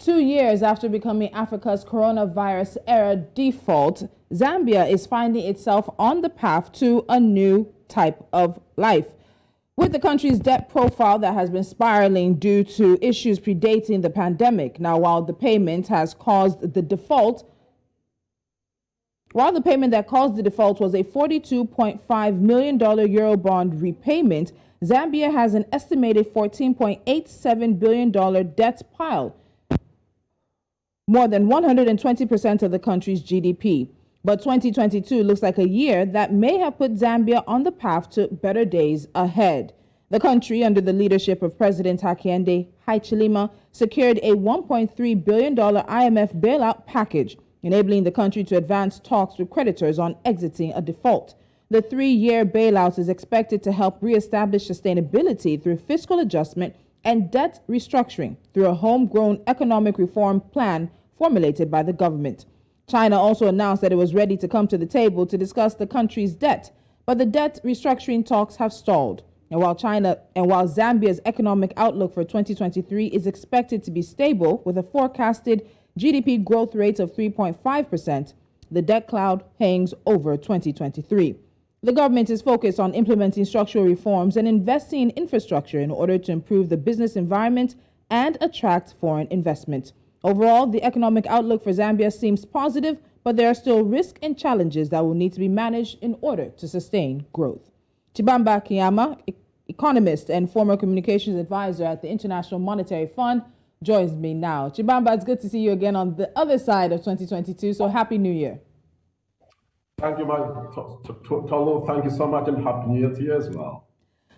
2 years after becoming Africa's coronavirus era default, Zambia is finding itself on the path to a new type of life. With the country's debt profile that has been spiraling due to issues predating the pandemic. Now, while the payment that caused the default was a $42.5 million Eurobond repayment, Zambia has an estimated $14.87 billion debt pile, more than 120% of the country's GDP. But 2022 looks like a year that may have put Zambia on the path to better days ahead. The country, under the leadership of President Hakainde Hichilema, secured a $1.3 billion IMF bailout package, enabling the country to advance talks with creditors on exiting a default. The 3-year bailout is expected to help reestablish sustainability through fiscal adjustment and debt restructuring through a homegrown economic reform plan formulated by the government. China also announced that it was ready to come to the table to discuss the country's debt, but the debt restructuring talks have stalled. And while Zambia's economic outlook for 2023 is expected to be stable with a forecasted GDP growth rate of 3.5%, the debt cloud hangs over 2023. The government is focused on implementing structural reforms and investing in infrastructure in order to improve the business environment and attract foreign investment. Overall, the economic outlook for Zambia seems positive, but there are still risks and challenges that will need to be managed in order to sustain growth. Chibamba Kanyama, economist and former communications advisor at the International Monetary Fund, joins me now. Chibamba, it's good to see you again on the other side of 2022, so Happy New Year. Thank you, Tolu. Thank you so much, and Happy New Year to you as well.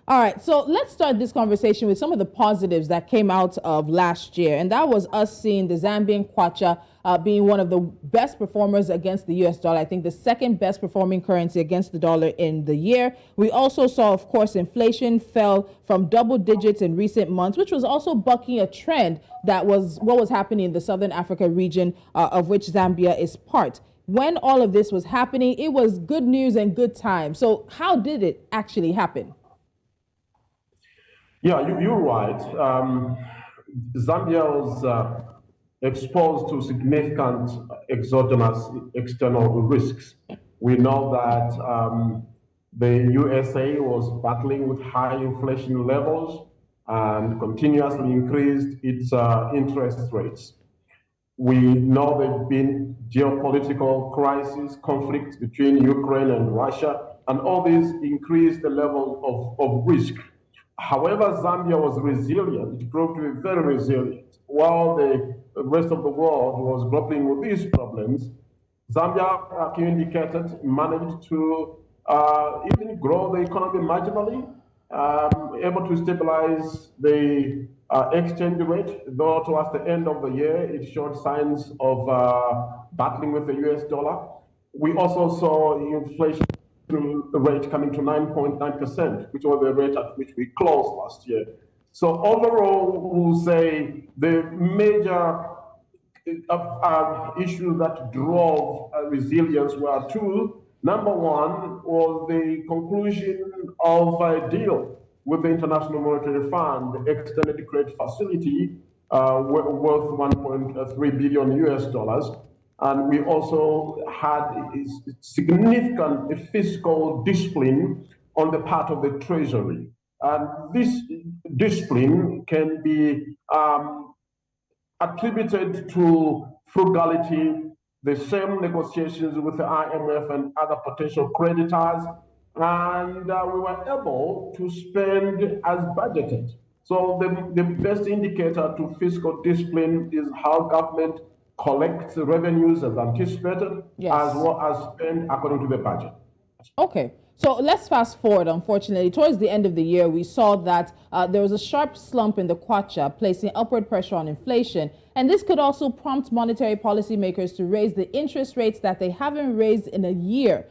All right, so let's start this conversation with some of the positives that came out of last year, and that was us seeing the Zambian kwacha being one of the best performers against the US dollar. I think the second best performing currency against the dollar in the year. We also saw, of course, inflation fell from double digits in recent months, which was also bucking a trend that was what was happening in the Southern Africa region, of which Zambia is part. When all of this was happening, it was good news and good time. So how did it actually happen? Yeah, you're right. Zambia was exposed to significant exogenous external risks. We know that the USA was battling with high inflation levels and continuously increased its interest rates. We know there have been geopolitical crises, conflicts between Ukraine and Russia, and all these increased the level of risk. However, Zambia was resilient. It proved to be very resilient. While the rest of the world was grappling with these problems, Zambia, like you indicated, managed to even grow the economy marginally, able to stabilize the exchange rate, though towards the end of the year, it showed signs of battling with the US dollar. We also saw inflation rate coming to 9.9%, which was the rate at which we closed last year. So overall, we'll say the major issues that drove resilience were two. Number one was the conclusion of a deal with the International Monetary Fund, the extended credit facility worth 1.3 billion US dollars. And we also had significant fiscal discipline on the part of the Treasury. And this discipline can be attributed to frugality, the same negotiations with the IMF and other potential creditors, and we were able to spend as budgeted. So the best indicator to fiscal discipline is how government collects revenues as anticipated, yes, as well as spend according to the budget. Okay. So let's fast forward. Unfortunately, towards the end of the year, we saw that there was a sharp slump in the kwacha, placing upward pressure on inflation. And this could also prompt monetary policymakers to raise the interest rates that they haven't raised in a year.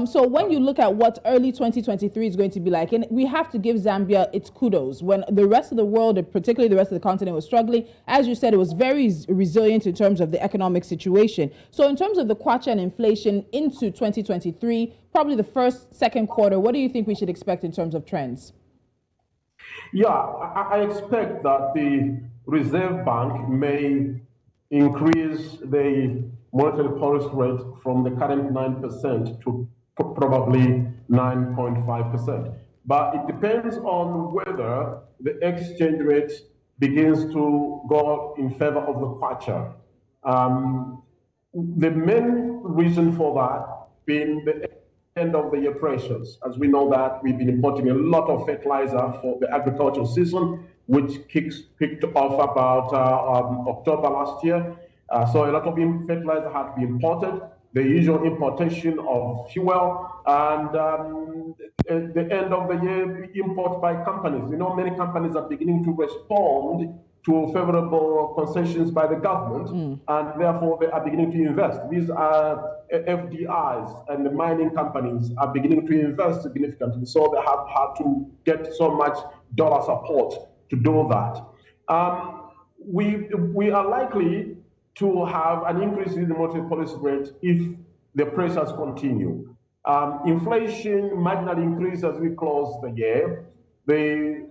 So when you look at what early 2023 is going to be like, and we have to give Zambia its kudos, when the rest of the world, and particularly the rest of the continent, was struggling, as you said, it was very resilient in terms of the economic situation. So in terms of the kwacha and inflation into 2023, probably the first, second quarter, what do you think we should expect in terms of trends? Yeah, I expect that the Reserve Bank may increase the monetary policy rate from the current 9% to probably 9.5%. But it depends on whether the exchange rate begins to go in favor of the kwacha. The main reason for that being the end of the year pressures. As we know that we've been importing a lot of fertilizer for the agricultural season, which kicked off about October last year. So a lot of fertilizer had to be imported. The usual importation of fuel and at the end of the year import by companies. You know, many companies are beginning to respond to favorable concessions by the government, and therefore they are beginning to invest. These are FDIs, and the mining companies are beginning to invest significantly. So they have had to get so much dollar support to do that. We are likely to have an increase in the monetary policy rate if the pressures continue. Inflation marginally increased as we close the year. The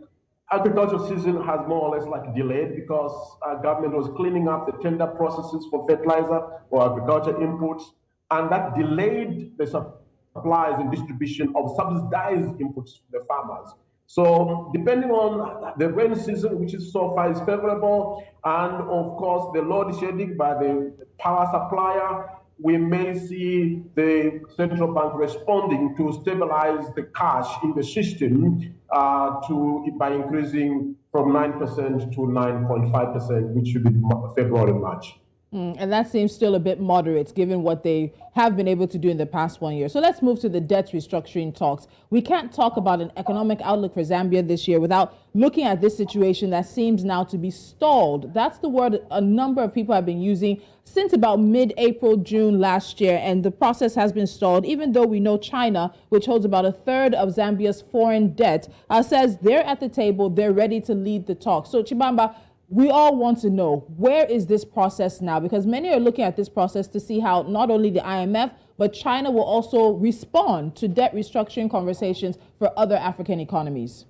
agricultural season has more or less like delayed because our government was cleaning up the tender processes for fertilizer or agriculture inputs, and that delayed the supplies and distribution of subsidized inputs to the farmers. So depending on the rain season, which is so far is favorable, and of course the load shedding by the power supplier, we may see the central bank responding to stabilize the cash in the system by increasing from 9% to 9.5%, which should be February, March. And that seems still a bit moderate given what they have been able to do in the past 1 year. So let's move to the debt restructuring talks. We can't talk about an economic outlook for Zambia this year without looking at this situation that seems now to be stalled. That's the word a number of people have been using since about mid-April, June last year, and the process has been stalled, even though we know China, which holds about a third of Zambia's foreign debt, says they're at the table, they're ready to lead the talk. So Chibamba, we all want to know, where is this process now? Because many are looking at this process to see how not only the IMF, but China will also respond to debt restructuring conversations for other African economies.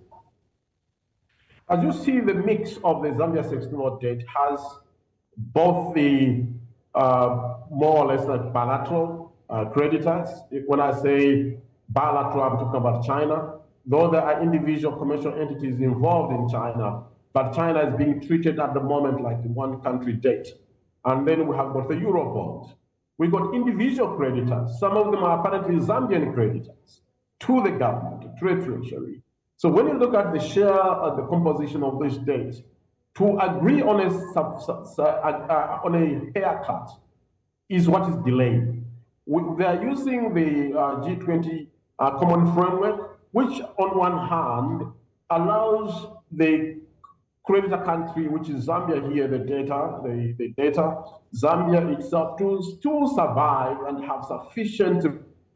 As you see, the mix of the Zambia external debt has both the more or less like bilateral creditors. When I say bilateral, I'm talking about China. Though there are individual commercial entities involved in China, but China is being treated at the moment like one country debt. And then we have got the Eurobond. We got individual creditors. Some of them are apparently Zambian creditors to the government, to the treasury. So when you look at the share of the composition of this debt, to agree on a haircut is what is delayed. They are using the G20 common framework, which on one hand allows the creditor country, which is Zambia here, the data, Zambia itself to survive and have sufficient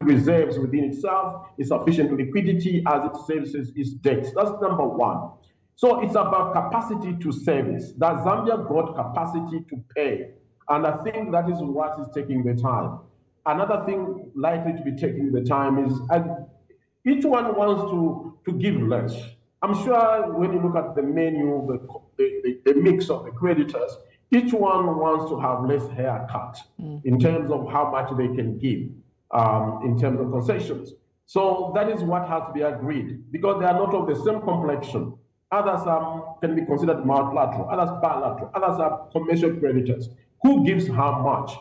reserves within itself, sufficient liquidity as it services its debts. That's number one. So it's about capacity to service. That Zambia got capacity to pay. And I think that is what is taking the time. Another thing likely to be taking the time is each one wants to give less. I'm sure when you look at the menu, the mix of the creditors, each one wants to have less haircut in terms of how much they can give in terms of concessions. So that is what has to be agreed because they are not of the same complexion. Others can be considered multilateral, others bilateral, others are commercial creditors. Who gives how much?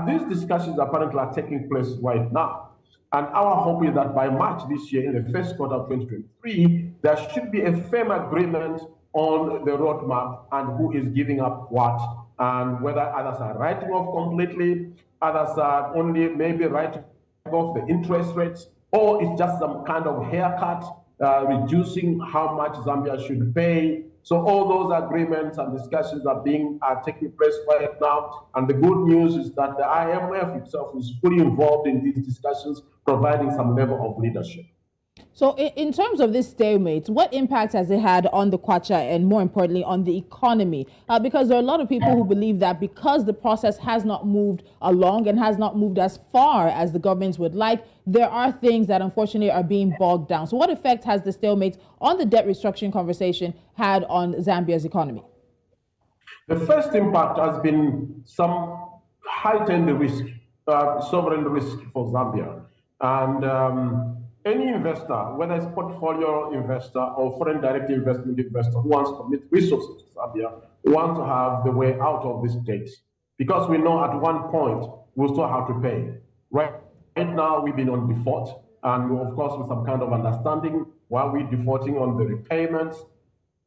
These discussions apparently are taking place right now. And our hope is that by March this year, in the first quarter of 2023, there should be a firm agreement on the roadmap and who is giving up what, and whether others are writing off completely, others are only maybe writing off the interest rates, or it's just some kind of haircut, reducing how much Zambia should pay. So all those agreements and discussions are taking place right now. And the good news is that the IMF itself is fully involved in these discussions, providing some level of leadership. So in terms of this stalemate, what impact has it had on the kwacha and more importantly on the economy? Because there are a lot of people who believe that because the process has not moved along and has not moved as far as the governments would like, there are things that unfortunately are being bogged down. So what effect has the stalemate on the debt restructuring conversation had on Zambia's economy? The first impact has been some heightened risk, sovereign risk for Zambia. And any investor, whether it's portfolio investor or foreign direct investment investor who wants to commit resources to Zambia, want to have the way out of this debt. Because we know at one point we'll still have to pay. Right now, we've been on default, and of course, with some kind of understanding why we're defaulting on the repayments,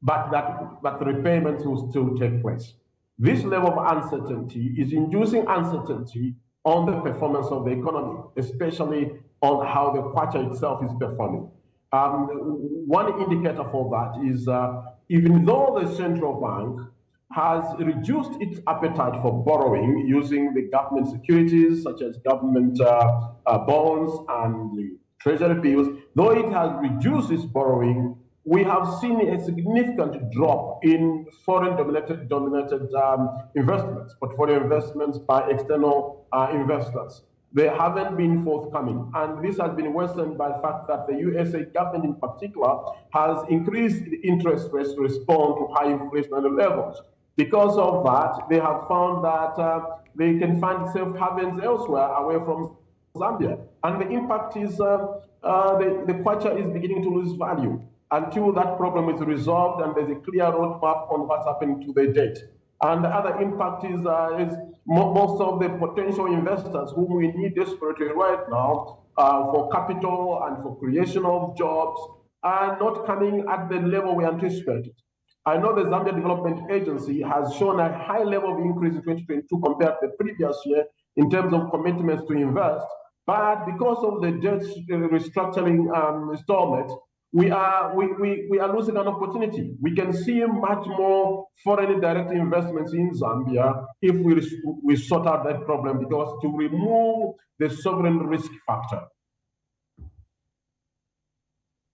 but the repayments will still take place. This level of uncertainty is inducing uncertainty on the performance of the economy, especially on how the kwacha itself is performing. One indicator for that is even though the central bank has reduced its appetite for borrowing using the government securities such as government bonds and the treasury bills, though it has reduced its borrowing, we have seen a significant drop in foreign dominated investments, portfolio investments by external investors. They haven't been forthcoming. And this has been worsened by the fact that the USA government in particular has increased the interest rates to respond to high inflationary levels. Because of that, they have found that they can find safe havens elsewhere away from Zambia. And the impact is the kwacha is beginning to lose value until that problem is resolved and there's a clear roadmap on what's happening to the debt. And the other impact is most of the potential investors whom we need desperately right now for capital and for creation of jobs are not coming at the level we anticipated. I know the Zambia Development Agency has shown a high level of increase in 2022 compared to the previous year in terms of commitments to invest, but because of the debt restructuring installment, we are losing an opportunity. We can see much more foreign direct investments in Zambia if we sort out that problem, because to remove the sovereign risk factor.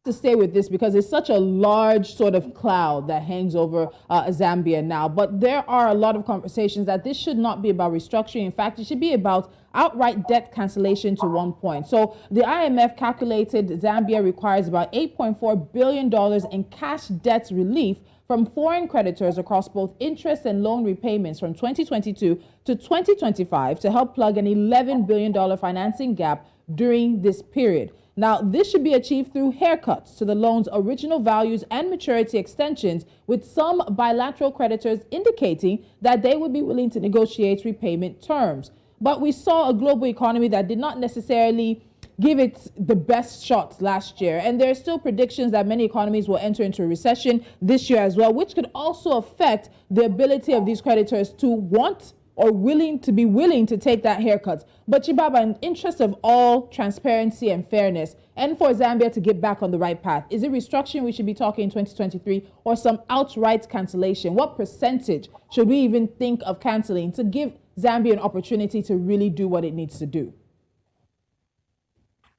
To stay with this because it's such a large sort of cloud that hangs over Zambia now. But there are a lot of conversations that this should not be about restructuring. In fact, it should be about outright debt cancellation to one point. So the IMF calculated Zambia requires about $8.4 billion in cash debt relief from foreign creditors across both interest and loan repayments from 2022 to 2025 to help plug an $11 billion financing gap during this period. Now, this should be achieved through haircuts to the loan's original values and maturity extensions, with some bilateral creditors indicating that they would be willing to negotiate repayment terms. But we saw a global economy that did not necessarily give it the best shots last year. And there are still predictions that many economies will enter into a recession this year as well, which could also affect the ability of these creditors to want or willing to take that haircut. But Chibamba, in the interest of all transparency and fairness, and for Zambia to get back on the right path, is it restructuring we should be talking in 2023 or some outright cancellation? What percentage should we even think of canceling to give Zambia an opportunity to really do what it needs to do?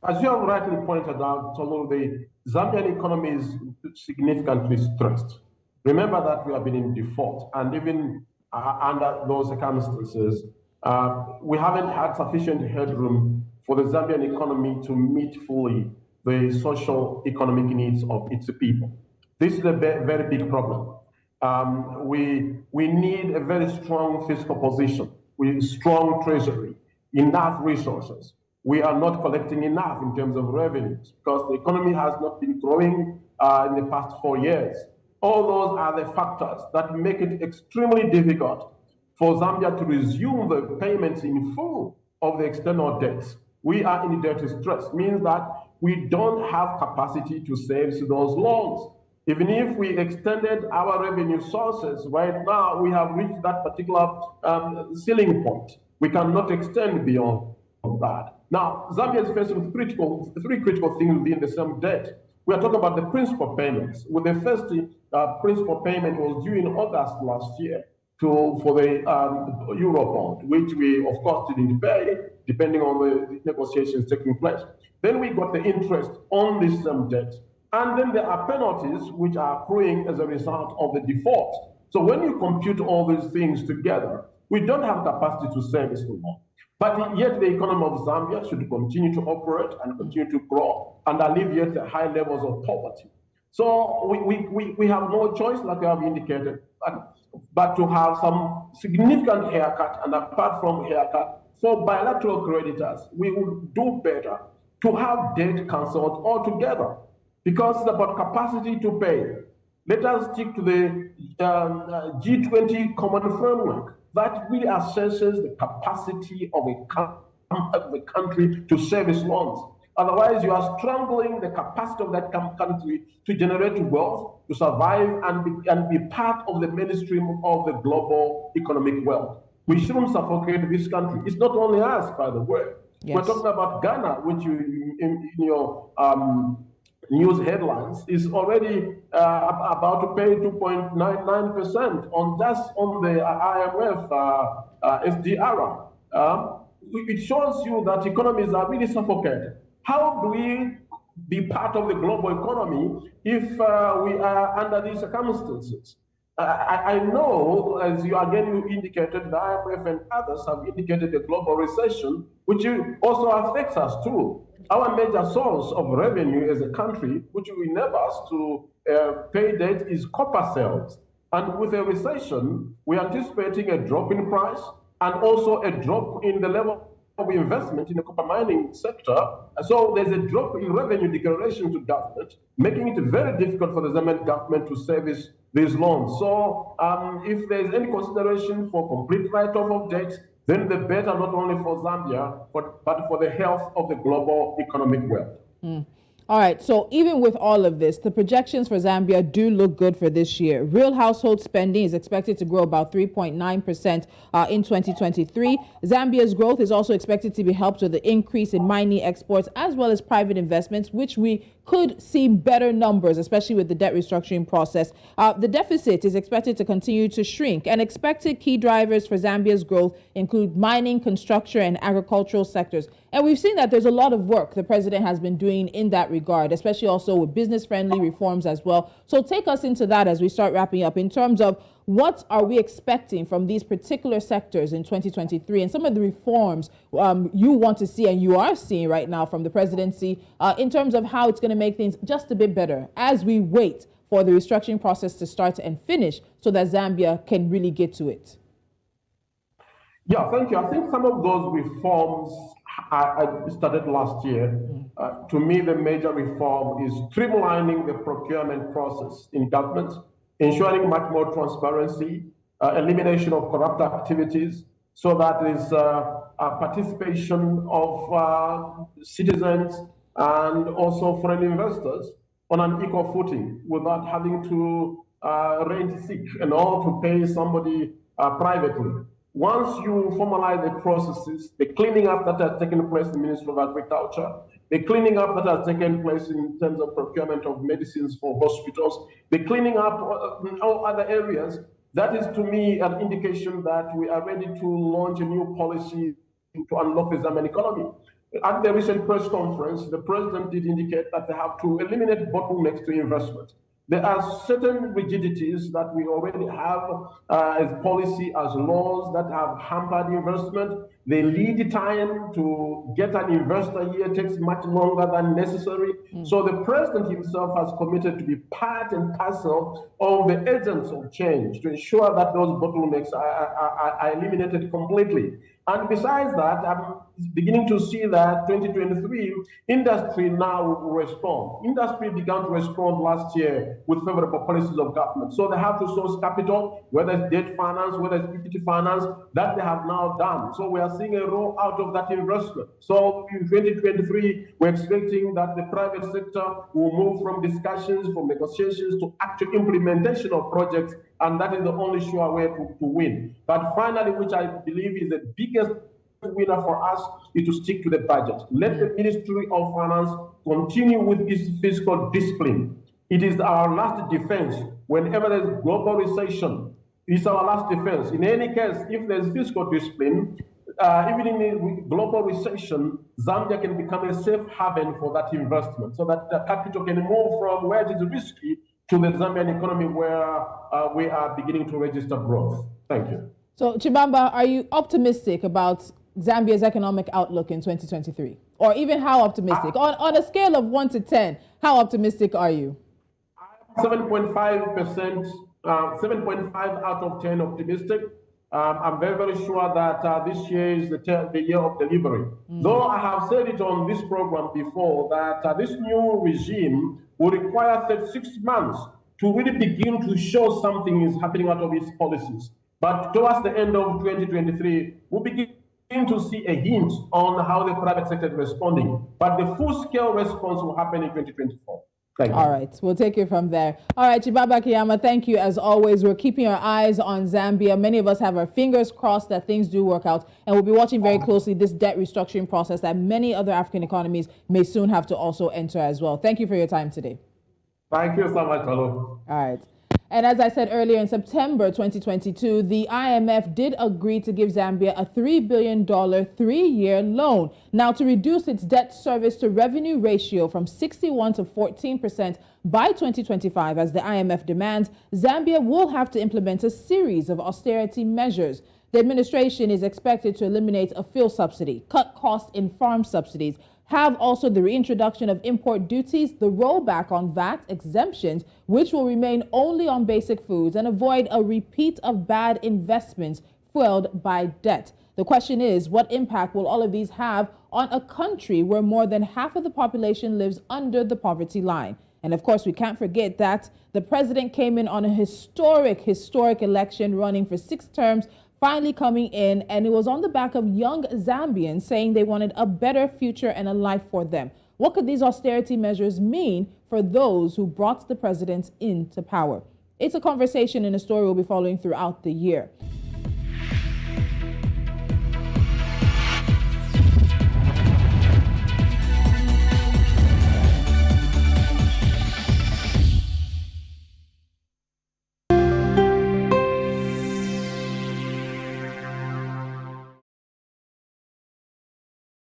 As you have rightly pointed out, Tolu, the Zambian economy is significantly stressed. Remember that we have been in default, and even under those circumstances, we haven't had sufficient headroom for the Zambian economy to meet fully the social economic needs of its people. This is a very big problem. We need a very strong fiscal position with strong treasury, enough resources. We are not collecting enough in terms of revenues because the economy has not been growing in the past 4 years. All those are the factors that make it extremely difficult for Zambia to resume the payments in full of the external debts. We are in debt stress, means that we don't have capacity to service those loans. Even if we extended our revenue sources, right now we have reached that particular ceiling point. We cannot extend beyond that. Now, Zambia is faced with three critical things within the same debt. We are talking about the principal payments. With the first principal payment was due in August last year for the Eurobond, which we, of course, didn't pay, depending on the negotiations taking place. Then we got the interest on this debt. And then there are penalties which are accruing as a result of the default. So when you compute all these things together, we don't have capacity to service the loan. But yet the economy of Zambia should continue to operate and continue to grow and alleviate the high levels of poverty. So we have no choice, like I have indicated. But but to have some significant haircut, and apart from haircut, for bilateral creditors, we would do better to have debt cancelled altogether, because it's about capacity to pay. Let us stick to the G20 common framework that really assesses the capacity of the country to service loans. Otherwise, you are strangling the capacity of that country to generate wealth, to survive, and be part of the mainstream of the global economic wealth. We shouldn't suffocate this country. It's not only us, by the way. Yes. We're talking about Ghana, which you, in your news headlines, is already about to pay 2.99% on the IMF SDR. It shows you that economies are really suffocated. How do we be part of the global economy if we are under these circumstances? I know, as you indicated, the IMF and others have indicated a global recession, which also affects us too. Our major source of revenue as a country, which will enable us to pay debt, is copper sales. And with a recession, we are anticipating a drop in price and also a drop in the level of investment in the copper mining sector. So there's a drop in revenue declaration to government, making it very difficult for the Zambian government to service these loans. So if there's any consideration for complete write-off of debt, then the better, not only for Zambia, but for the health of the global economic world. All right, so even with all of this, the projections for Zambia do look good for this year. Real household spending is expected to grow about 3.9% in 2023. Zambia's growth is also expected to be helped with the increase in mining exports as well as private investments, which we could see better numbers, especially with the debt restructuring process. The deficit is expected to continue to shrink, and expected key drivers for Zambia's growth include mining, construction, and agricultural sectors. And we've seen that there's a lot of work the president has been doing in that regard, especially also with business-friendly reforms as well. So take us into that as we start wrapping up in terms of what are we expecting from these particular sectors in 2023 and some of the reforms you want to see and you are seeing right now from the presidency in terms of how it's going to make things just a bit better as we wait for the restructuring process to start and finish so that Zambia can really get to it. Yeah, thank you. I think some of those reforms I started last year. To me, the major reform is streamlining the procurement process in government, ensuring much more transparency, elimination of corrupt activities, so that there is a participation of citizens and also foreign investors on an equal footing without having to rent sick and all to pay somebody privately. Once you formalize the processes, the cleaning up that has taken place in the Ministry of Agriculture, the cleaning up that has taken place in terms of procurement of medicines for hospitals, the cleaning up in all other areas, that is to me an indication that we are ready to launch a new policy to unlock the Zambian economy. At the recent press conference, the president did indicate that they have to eliminate bottlenecks to investment. There are certain rigidities that we already have as policy, as laws that have hampered investment. The lead time to get an investor here takes much longer than necessary. So the president himself has committed to be part and parcel of the agents of change to ensure that those bottlenecks are eliminated completely. And besides that, I'm beginning to see that 2023, industry now will respond. Industry began to respond last year with favorable policies of government. So they have to source capital, whether it's debt finance, whether it's equity finance, that they have now done. So we are seeing a roll out of that investment. So in 2023, we're expecting that the private sector will move from discussions, from negotiations to actual implementation of projects, and that is the only sure way to win. But finally, which I believe is the biggest winner for us, is to stick to the budget. Let the Ministry of Finance continue with its fiscal discipline. It is our last defense. Whenever there's global recession, it's our last defense. In any case, if there's fiscal discipline, even in a global recession, Zambia can become a safe haven for that investment, so that the capital can move from where it is risky to the Zambian economy where we are beginning to register growth. Thank you. So, Chibamba, are you optimistic about Zambia's economic outlook in 2023? Or even how optimistic? On a scale of 1 to 10, how optimistic are you? 7.5% 7.5 out of 10 optimistic. I'm very, very sure that this year is the year of delivery. Though I have said it on this program before that this new regime will require 36 months to really begin to show something is happening out of its policies. But towards the end of 2023, we'll begin to see a hint on how the private sector is responding. But the full-scale response will happen in 2024. Thank you. All right, we'll take it from there. All right, Chibamba Kanyama, thank you as always. We're keeping our eyes on Zambia. Many of us have our fingers crossed that things do work out, and we'll be watching very closely this debt restructuring process that many other African economies may soon have to also enter as well. Thank you for your time today. Thank you so much, hello. All right. And as I said earlier, in September 2022, the IMF did agree to give Zambia a $3 billion 3-year loan. Now, to reduce its debt service to revenue ratio from 61 to 14% by 2025, as the IMF demands, Zambia will have to implement a series of austerity measures. The administration is expected to eliminate a fuel subsidy, cut costs in farm subsidies, have also the reintroduction of import duties, the rollback on VAT exemptions, which will remain only on basic foods, and avoid a repeat of bad investments fueled by debt. The question is, what impact will all of these have on a country where more than half of the population lives under the poverty line? And of course, we can't forget that the president came in on a historic election, running for 6 terms, finally coming in, and it was on the back of young Zambians saying they wanted a better future and a life for them. What could these austerity measures mean for those who brought the president into power? It's a conversation and a story we'll be following throughout the year.